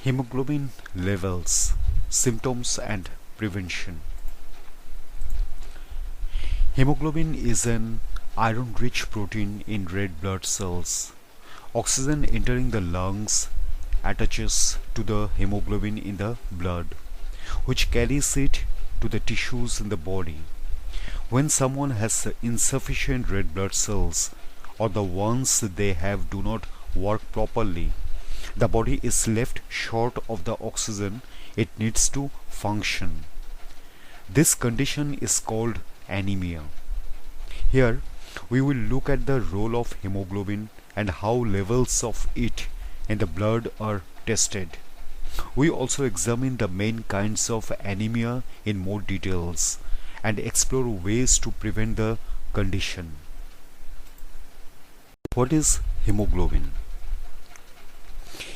Hemoglobin levels, symptoms and prevention. Hemoglobin is an iron-rich protein in red blood cells. Oxygen entering the lungs attaches to the hemoglobin in the blood, which carries it to the tissues in the body. When someone has insufficient red blood cells, or the ones they have do not work properly, the body is left short of the oxygen it needs to function. This condition is called anemia. Here we will look at the role of hemoglobin and how levels of it in the blood are tested. We also examine the main kinds of anemia in more details and explore ways to prevent the condition. What is hemoglobin?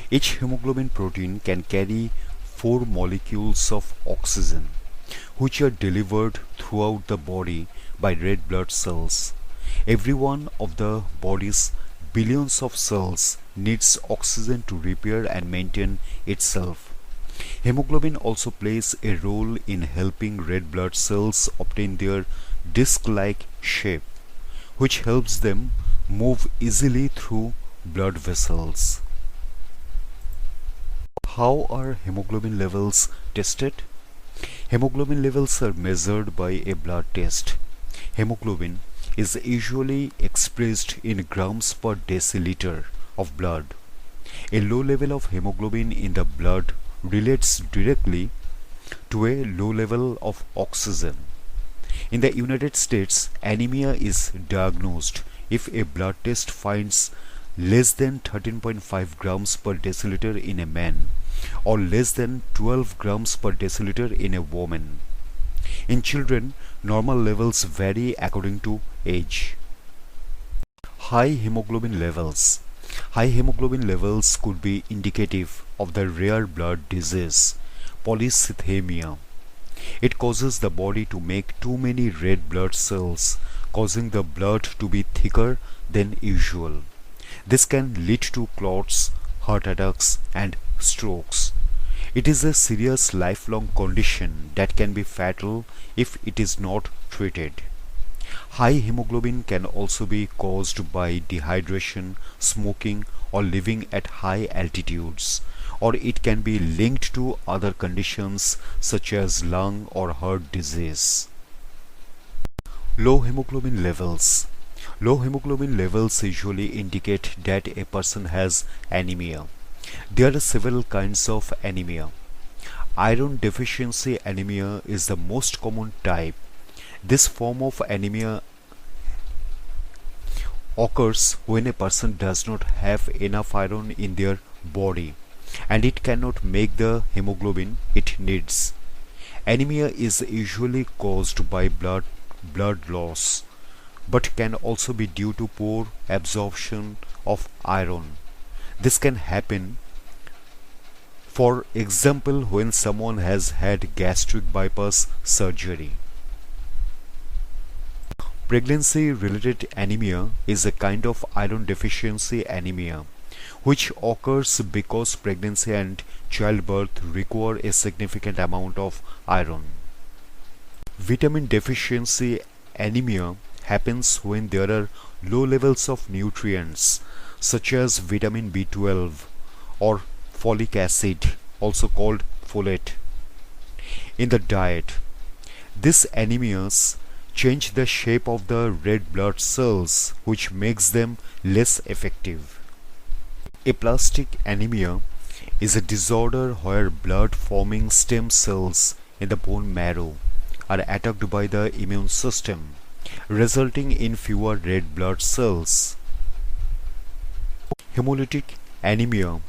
Each hemoglobin protein can carry 4 molecules of oxygen, which are delivered throughout the body by red blood cells. Every one of the body's billions of cells needs oxygen to repair and maintain itself. Hemoglobin also plays a role in helping red blood cells obtain their disc-like shape, which helps them move easily through blood vessels. How are hemoglobin levels tested? Hemoglobin levels are measured by a blood test. Hemoglobin is usually expressed in grams per deciliter of blood. A low level of hemoglobin in the blood relates directly to a low level of oxygen. In the United States, anemia is diagnosed if a blood test finds less than 13.5 grams per deciliter in a man or less than 12 grams per deciliter in a woman. In children, normal levels vary according to age. High hemoglobin levels. High hemoglobin levels could be indicative of the rare blood disease, polycythemia. It causes the body to make too many red blood cells, causing the blood to be thicker than usual. This can lead to clots, heart attacks, and strokes. It is a serious lifelong condition that can be fatal if it is not treated. High hemoglobin can also be caused by dehydration, smoking, or living at high altitudes, or it can be linked to other conditions such as lung or heart disease. Low hemoglobin levels. Low hemoglobin levels usually indicate that a person has anemia. There are several kinds of anemia. Iron deficiency anemia is the most common type. This form of anemia occurs when a person does not have enough iron in their body and it cannot make the hemoglobin it needs. Anemia is usually caused by blood loss, but can also be due to poor absorption of iron. This can happen, for example, when someone has had gastric bypass surgery. Pregnancy-related anemia is a kind of iron deficiency anemia, which occurs because pregnancy and childbirth require a significant amount of iron. Vitamin deficiency anemia happens when there are low levels of nutrients such as vitamin B12 or folic acid, also called folate, in the diet. These anemias change the shape of the red blood cells, which makes them less effective. Aplastic anemia is a disorder where blood-forming stem cells in the bone marrow are attacked by the immune system, resulting in fewer red blood cells. Hemolytic anemia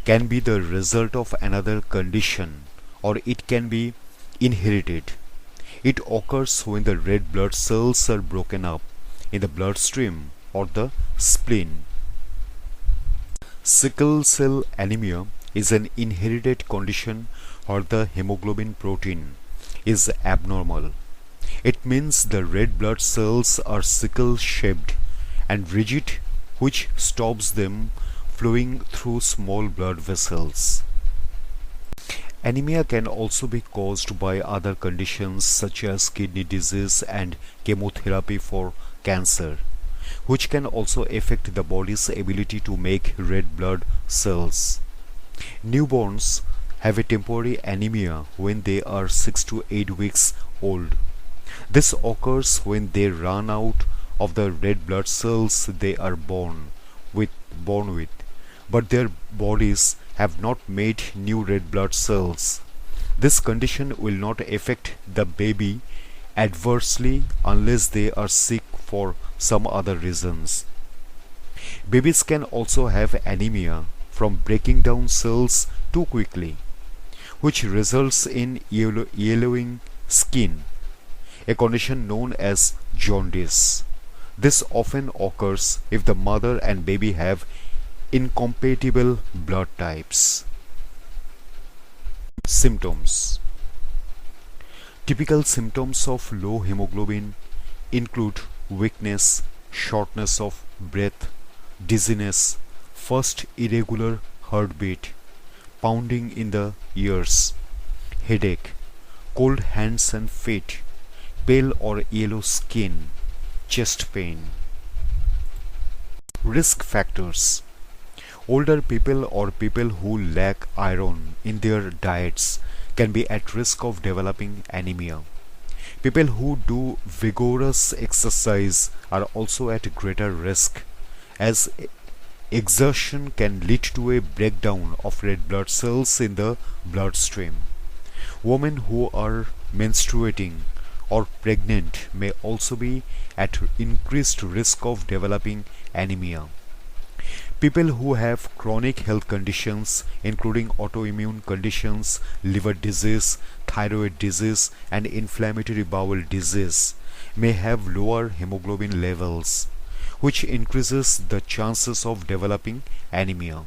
can be the result of another condition, or it can be inherited. It occurs when the red blood cells are broken up in the bloodstream or the spleen. Sickle cell anemia is an inherited condition where the hemoglobin protein is abnormal. It means the red blood cells are sickle-shaped and rigid, which stops them flowing through small blood vessels. Anemia can also be caused by other conditions such as kidney disease and chemotherapy for cancer, which can also affect the body's ability to make red blood cells. Newborns have a temporary anemia when they are 6 to 8 weeks old. This occurs when they run out of the red blood cells they are with, born with, but their bodies have not made new red blood cells. This condition will not affect the baby adversely unless they are sick for some other reasons. Babies can also have anemia from breaking down cells too quickly, which results in yellowing skin, a condition known as jaundice. This often occurs if the mother and baby have incompatible blood types. Symptoms. Typical symptoms of low hemoglobin include weakness, shortness of breath, dizziness, first irregular heartbeat, pounding in the ears, headache, cold hands and feet, pale or yellow skin, chest pain. Risk factors. Older people or people who lack iron in their diets can be at risk of developing anemia. People who do vigorous exercise are also at greater risk, as exertion can lead to a breakdown of red blood cells in the bloodstream. Women who are menstruating or pregnant may also be at increased risk of developing anemia. People who have chronic health conditions including autoimmune conditions, liver disease, thyroid disease and inflammatory bowel disease may have lower hemoglobin levels, which increases the chances of developing anemia.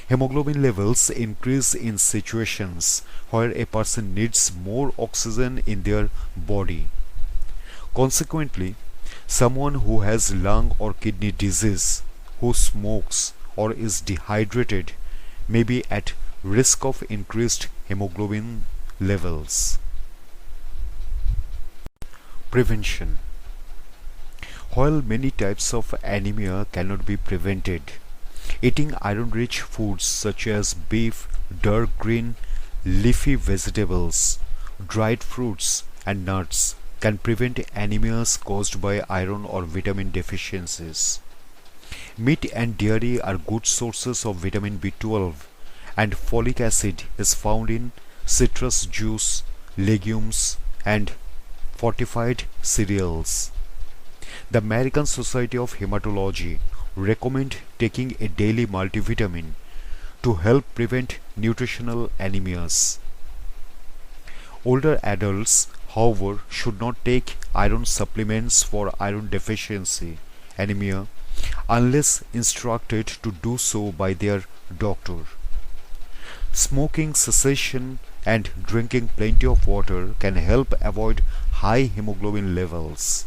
Hemoglobin levels increase in situations where a person needs more oxygen in their body. Consequently, someone who has lung or kidney disease, who smokes or is dehydrated may be at risk of increased hemoglobin levels. Prevention. While many types of anemia cannot be prevented, eating iron-rich foods such as beef, dark green, leafy vegetables, dried fruits and nuts can prevent anemias caused by iron or vitamin deficiencies. Meat and dairy are good sources of vitamin B12, and folic acid is found in citrus juice, legumes and fortified cereals. The American Society of Hematology recommend taking a daily multivitamin to help prevent nutritional anemias. Older adults, however, should not take iron supplements for iron deficiency anemia unless instructed to do so by their doctor. Smoking cessation and drinking plenty of water can help avoid high hemoglobin levels.